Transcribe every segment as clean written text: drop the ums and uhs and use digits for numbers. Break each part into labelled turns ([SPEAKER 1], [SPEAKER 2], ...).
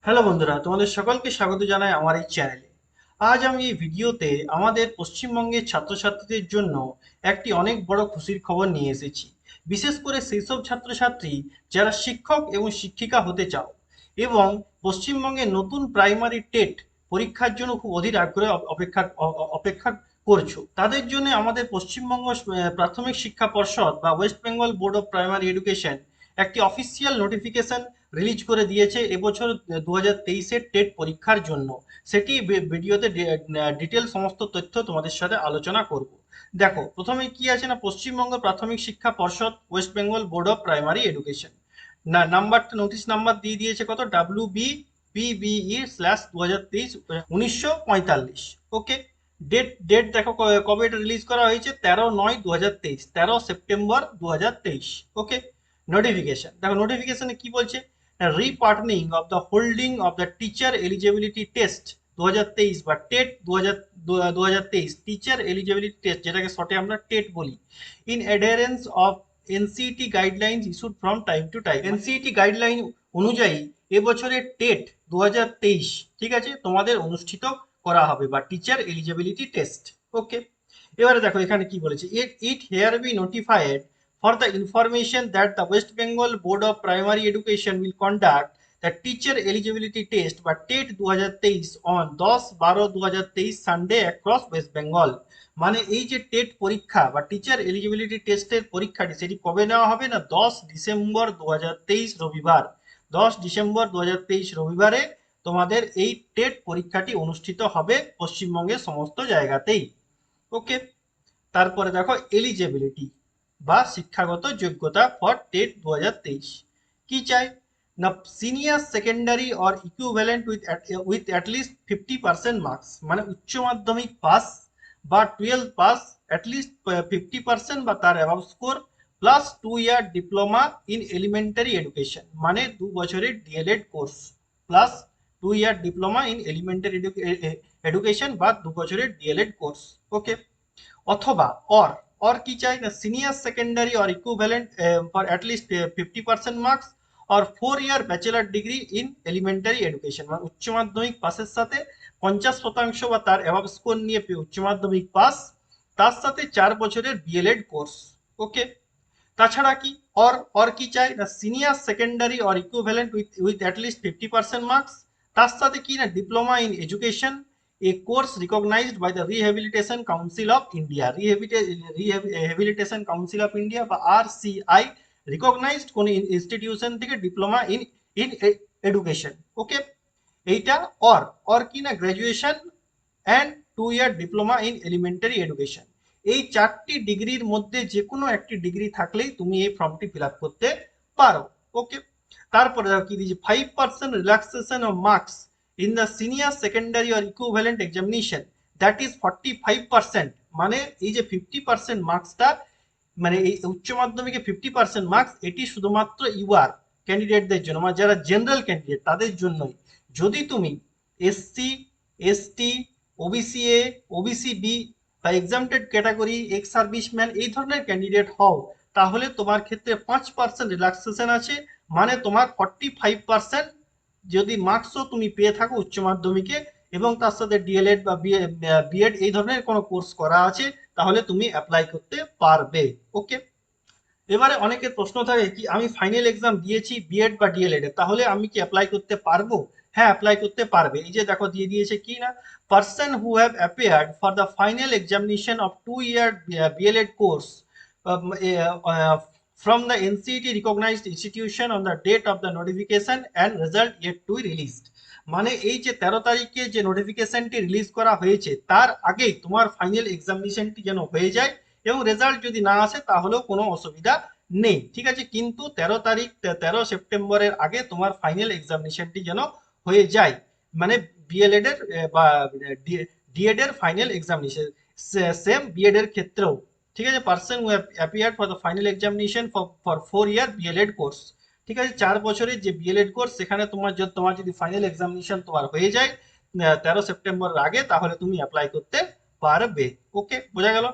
[SPEAKER 1] Hello বন্ধুরা, তোমাদের সকলকে স্বাগত জানাই আমার এই চ্যানেলে। আজ আমি এই ভিডিওতে আমাদের পশ্চিমবঙ্গের ছাত্রছাত্রীদের জন্য একটি অনেক বড় খুশির খবর নিয়ে এসেছি। বিশেষ করে সেই সব ছাত্রছাত্রী যারা শিক্ষক এবং শিক্ষিকা হতে চাও এবং পশ্চিমবঙ্গের নতুন প্রাইমারি টেট পরীক্ষার জন্য খুব অধীর আগ্রহে অপেক্ষা করছো। তাদের জন্য আমাদের পশ্চিমবঙ্গ প্রাথমিক শিক্ষা পর্ষদ বা West Bengal board of primary education একটি অফিসিয়াল নোটিফিকেশন রিলিজ করে দিয়েছে এবছর 2023-এর টেট পরীক্ষার জন্য। সেটি ভিডিওতে ডিটেল সমস্ত তথ্য তোমাদের সাথে আলোচনা করব। দেখো, প্রথমে কি আছে না, পশ্চিমবঙ্গ প্রাথমিক শিক্ষা পর্ষদ West Bengal board of primary education না নাম্বারটা, নোটিশ নাম্বার দিয়ে দিয়েছে কত, WB/PBE/2023 1945। ওকে। ডেট ডেট দেখো কবে এটা রিলিজ করা হয়েছে, 13/9/2023, 13 সেপ্টেম্বর 2023। ওকে। নোটিফিকেশন দেখো, নোটিফিকেশনে কি বলছে, pertaining of the holding of the teacher eligibility test 2023 বা টেট 2023, টিচার এলিজিবিলিটি টেস্ট যেটাকে শর্টে আমরা টেট বলি, in adherence of NCTE guidelines issued from time to time. NCTE guideline অনুযায়ী এবছরের টেট 2023, ঠিক আছে, তোমাদের অনুষ্ঠিত করা হবে বা টিচার এলিজিবিলিটি টেস্ট। ওকে। এবারে দেখো এখানে কি বলেছে, it here be notified for the information that the West Bengal Board of Primary Education will conduct the teacher eligibility test বা TET 2023 on 10/12/2023 Sunday across West Bengal. মানে এই যে টেট পরীক্ষা বা টিচার এলিজিবিলিটি টেস্টের পরীক্ষাটি, সেটি কবে নেওয়া হবে না, 10 ডিসেম্বর 2023 রবিবার। 10 ডিসেম্বর 2023 রবিবারে তোমাদের এই টেট পরীক্ষাটি অনুষ্ঠিত হবে পশ্চিমবঙ্গের সমস্ত জায়গাতেই। ওকে। তারপরে দেখো এলিজিবিলিটি বা শিক্ষাগত যোগ্যতা ফর টেট 2023 কি চাই না, senior secondary or equivalent with at least 50% marks, মানে উচ্চ মাধ্যমিক পাস বা 12 পাস, অ্যাটলিস্ট 50% বা তার above score, plus 2 year diploma in elementary education, মানে 2 বছরের D.El.Ed course, plus 2 year diploma in elementary education বা 2 বছরের ডিএলএড কোর্স। ওকে। অথবা অর কি চাই না, senior secondary or equivalent for at least 50% marks or 4 year bachelor degree in elementary education, মানে উচ্চ মাধ্যমিক পাসের সাথে 50% বা তার অ্যাভাব স্কোর নিয়ে উচ্চ মাধ্যমিক পাস, তার সাথে 4 বছরের বিএলএড কোর্স। ওকে। তাছাড়া কি অর কি চাই না, senior secondary or equivalent with at least 50% marks, তার সাথে কি না, diploma in education, a course recognized by the rehabilitation council of India, rehabilitation council of India বা RCI রিকগনাইজড কোন ইনস্টিটিউশন থেকে diploma in in education. Okay. এইটা or কি না, graduation and 2 year diploma in elementary education. এই 4টি ডিগ্রির মধ্যে যে কোনো একটি ডিগ্রি থাকলেই তুমি এই ফর্মটি ফিল আপ করতে পারো। ওকে। তারপরে দেখো কি দিয়েছে, 5% relaxation of marks in the senior secondary or equivalent examination, that is 45%। মানে এই যে 50% মার্কসটা, মানে এই উচ্চ মাধ্যমিকে 50% মার্কস, এটি শুধুমাত্র ইউআর ক্যান্ডিডেটদের জন্য, মানে যারা জেনারেল ক্যান্ডিডেট তাদের জন্যই। যদি তুমি SC, ST, OBCA, OBCB বা এক্সামটেড ক্যাটাগরি, এক্স সার্ভিসম্যান, এই ধরনের ক্যান্ডিডেট হও, তাহলে তোমার ক্ষেত্রে 5% রিল্যাক্সেশন আছে। মানে তোমার 45% যদি মার্কসও তুমি পেয়ে থাকো উচ্চ মাধ্যমিকে এবং তার সাথে ডিএলএড বা বিএড এই ধরনের কোনো কোর্স করা আছে, তাহলে তুমি অ্যাপ্লাই করতে পারবে। ওকে। এবারে অনেকের প্রশ্ন থাকে কি, আমি ফাইনাল এক্সাম দিয়েছি বিএড বা ডিএলএড এর, তাহলে আমি কি অ্যাপ্লাই করতে পারবো? হ্যাঁ, অ্যাপ্লাই করতে পারবে। এই যে দেখো দিয়ে দিয়েছে কি না, person who have appeared for the final examination of 2 year BElEd course from the NCET recognized institution on the date of the notification and result yet to be released। মানে এই যে 13 তারিখে যে নোটিফিকেশনটি রিলিজ করা হয়েছে তার আগেই তোমার ফাইনাল এক্সামিনেশনটি যেন হয়ে যায়, এবং রেজাল্ট যদি না আসে তাহলেও কোনো অসুবিধা নেই, ঠিক আছে। কিন্তু 13 তারিখ, 13 সেপ্টেম্বরের আগে তোমার ফাইনাল এক্সামিনেশনটি যেন হয়ে যায়, মানে বিএলএড এর বা ডিএড এর ফাইনাল এক্সামিনেশন। সেম বিএড এর ক্ষেত্রেও, ঠিক আছে। Person who appeared for the final examination for 4 year BElEd course, ঠিক আছে, 4 বছরের যে বিএলএড কোর্স, সেখানে তোমার যদি ফাইনাল এক্সামিনেশন তোমার হয়ে যায় 13 সেপ্টেম্বরের আগে, তাহলে তুমি অ্যাপ্লাই করতে পারবে। ওকে, বোঝা গেল।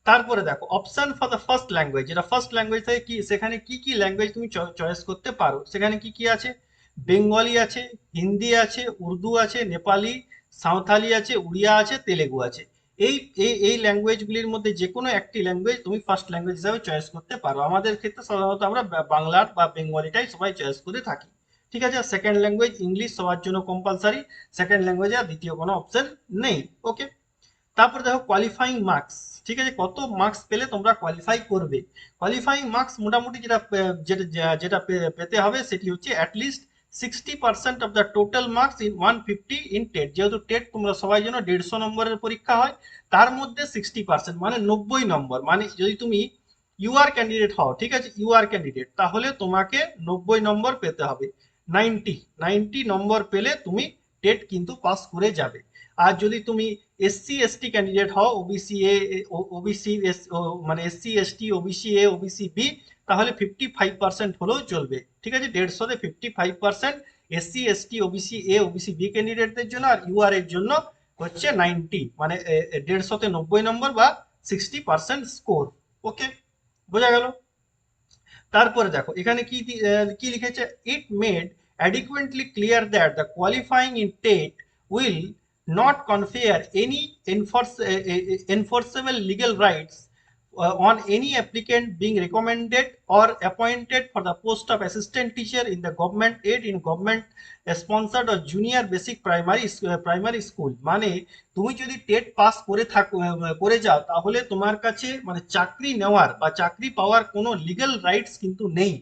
[SPEAKER 1] তারপরে দেখো option for the first language, যেটা ফার্স্ট ল্যাঙ্গুয়েজ থাকে কি, সেখানে কি কি ল্যাঙ্গুয়েজ তুমি চয়েস করতে পারো, সেখানে কি কি আছে বেঙ্গলি আছে, হিন্দি আছে, উর্দু আছে, নেপালি, সাঁওতালি আছে, উড়িয়া আছে, তেলেগু আছে। এই এই ল্যাঙ্গুয়েজগুলির মধ্যে যে কোনো একটি ল্যাঙ্গুয়েজ তুমি ফার্স্ট ল্যাঙ্গুয়েজ হিসাবে চয়েস করতে পারো। আমাদের ক্ষেত্রে সাধারণত আমরা বাংলার বা বেঙ্গলিটাই সবাই চয়েস করে থাকি। ঠিক আছে, সেকেন্ড ল্যাঙ্গুয়েজ ইংলিশ সবার জন্য কম্পালসারি, সেকেন্ড ল্যাঙ্গুয়েজে আর দ্বিতীয় কোনো অপশন নেই। ওকে, তারপরে দেখো কোয়ালিফাইং মার্কস। ঠিক আছে, কত মার্কস পেলে তোমরা কোয়ালিফাই করবে। কোয়ালিফাইং মার্কস মোটামুটি যেটা পেতে হবে সেটি হচ্ছে at least 60% of the total marks in 150 in TET. যেহেতু টেট তোমরা সবাই জানো 150 নম্বরের পরীক্ষা হয়, তার মধ্যে 60% মানে 90 নম্বর। মানে যদি তুমি ইউআর ক্যান্ডিডেট হও, ঠিক আছে, ইউআর ক্যান্ডিডেট, তাহলে তোমাকে 90 নম্বর পেতে হবে। 90 নম্বর পেলে তুমি টেট কিন্তু পাস করে যাবে। আর যদি তুমি এসসি এসটি ক্যান্ডিডেট হও, ওবিসি এ, ওবিসি মানে SC ST, OBC A, OBC B, তাহলে 55% হলেও চলবে। ঠিক আছে, 150-তে 55% SC ST, OBC A, OBC B ক্যান্ডিডেটদের জন্য, আর ইউআর এর জন্য হচ্ছে 90, মানে 150-তে 90 নম্বর বা 60% স্কোর। ওকে, বোঝা গেল। তারপরে দেখো এখানে কি লিখেছে, it made adequately clear that the qualifying in TET will not confer any enforceable legal rights on any applicant being recommended or appointed for the post of assistant teacher in the government aid in government sponsored or junior basic primary school। মানে তুমি যদি TET pass করে যাও, তাহলে তোমার কাছে মানে চাকরি নেওয়ার বা চাকরি পাওয়ার কোনো লিগ্যাল রাইটস কিন্তু নেই।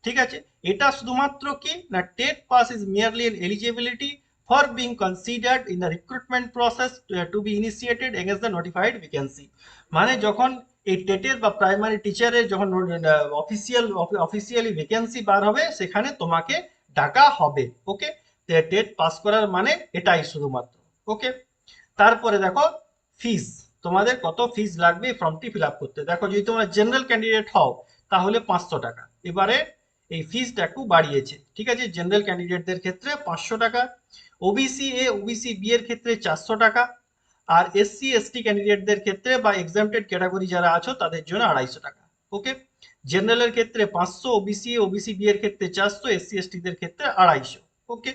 [SPEAKER 1] ঠিক আছে, এটা শুধুমাত্র কি না, TET pass is merely N eligibility for being considered in the recruitment process to be initiated against the notified vacancy. মানে যখন এই টেটের বা প্রাইমারি টিচারের যখন অফিসিয়ালি ভ্যাকেন্সি বার হবে, সেখানে তোমাকে ডাকা হবে। ওকে, টেট পাস করার মানে এটাই শুধুমাত্র। ওকে, তারপরে দেখো ফিস, তোমাদের কত ফিস লাগবে ফর্মটি ফিল আপ করতে। দেখো যদি তোমরা জেনারেল ক্যান্ডিডেট হও তাহলে 500 টাকা। এবারে এই ফিসটা একটু বাড়িয়েছে। ঠিক আছে, জেনারেল ক্যান্ডিডেটদের ক্ষেত্রে 500 টাকা, ওবিসি এ, ওবিসি বি এর ক্ষেত্রে 400 টাকা, আর এসসি এসটি ক্যান্ডিডেটদের ক্ষেত্রে বা এক্সামটেড ক্যাটাগরি যারা আছো তাদের জন্য 250 টাকা। ওকে, জেনারেলের ক্ষেত্রে 500, ওবিসি এ, ওবিসি বি এর ক্ষেত্রে 400, এসসি এসটি দের ক্ষেত্রে 250। ওকে,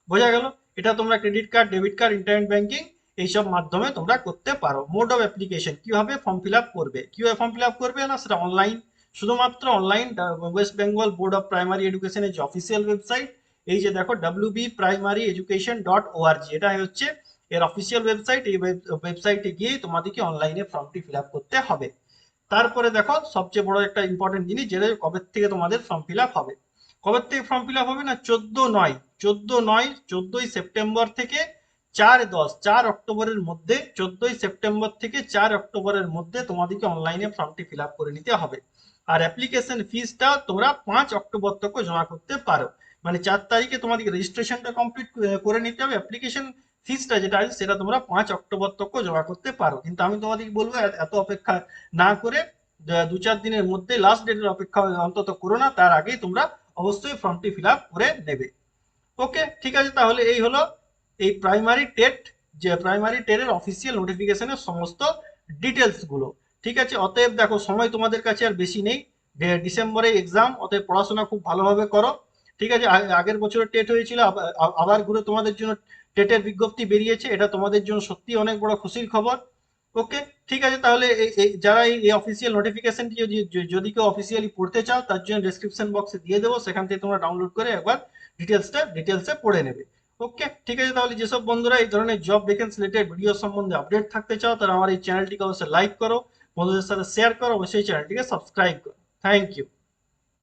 [SPEAKER 1] বোঝা গেল। এটা তোমরা credit card, debit card, internet banking এইসব মাধ্যমে তোমরা করতে পারো। মোড অফ অ্যাপ্লিকেশন, কিভাবে ফর্ম ফিল আপ করবে, কিভাবে ফর্ম ফিল আপ করবে না, সেটা অনলাইন, শুধুমাত্র online. West Bengal board of primary এডুকেশনের যে অফিসিয়াল ওয়েবসাইট, এই যে দেখো wbprimaryeducation.org, এটা হচ্ছে এর অফিসিয়াল ওয়েবসাইট। এই ওয়েবসাইটে গিয়ে তোমাদেরকে অনলাইনে ফর্মটি ফিল আপ করতে হবে। তারপরে দেখো সবচেয়ে বড় একটা ইম্পর্টেন্ট জিনিস, যেটা কবে থেকে তোমাদের ফর্ম ফিল আপ হবে। কবে থেকে ফর্ম ফিল আপ হবে না, 14 সেপ্টেম্বর থেকে 4 অক্টোবরের মধ্যে, 14 সেপ্টেম্বর থেকে 4 অক্টোবরের মধ্যে তোমাদেরকে অনলাইনে ফর্মটি ফিল আপ করে নিতে হবে। আর অ্যাপ্লিকেশন ফিসটা তোমরা 5 অক্টোবর থেকে জমা করতে পারো। মানে 4 তারিখে তোমাদেরকে রেজিস্ট্রেশনটা কমপ্লিট করে নিতে হবে। অ্যাপ্লিকেশন ফিসটা যেটা আছে সেটা তোমরা 5 অক্টোবর থেকে জমা করতে পারো। কিন্তু আমি তোমাদেরকে বলবো এত অপেক্ষা না করে 2-4 দিনের মধ্যে, লাস্ট ডেটের অপেক্ষা অন্তত করো না, তার আগেই তোমরা অবশ্যই ফর্মটি ফিল আপ করে নেবে। ওকে, ঠিক আছে, তাহলে এই হলো এই প্রাইমারি টেটের অফিসিয়াল নোটিফিকেশনের সমস্ত ডিটেলস গুলো। ঠিক আছে, অতএব দেখো সময় তোমাদের কাছে আর বেশি নেই, ডিসেম্বরে এক্সাম, অতএব পড়াশোনা খুব ভালোভাবে করো। ঠিক আছে, আগের বছর টেট হয়েছিল, আবার ঘুরে তোমাদের জন্য টেটের বিজ্ঞপ্তি বেরিয়েছে, এটা তোমাদের জন্য সত্যি অনেক বড় খুশির খবর। ওকে, ঠিক আছে, তাহলে যারা এই অফিসিয়াল নোটিফিকেশনটি যদি কেউ অফিসিয়ালি পড়তে চাও, তার জন্য ডেসক্রিপশন বক্সে দিয়ে দেবো, সেখান থেকে তোমরা ডাউনলোড করে একবার ডিটেলসে পড়ে নেবে। ওকে, ঠিক আছে, তাহলে যেসব বন্ধুরা এই ধরনের জব ভ্যাকেন্সি রিলেটেড ভিডিও সম্বন্ধে আপডেট থাকতে চাও, তারা আমার এই চ্যানেলটিকে অবশ্যই লাইক করো, বন্ধুদের সাথে শেয়ার করো, অবশ্যই চ্যানেলটিকে সাবস্ক্রাইব করো। Thank you.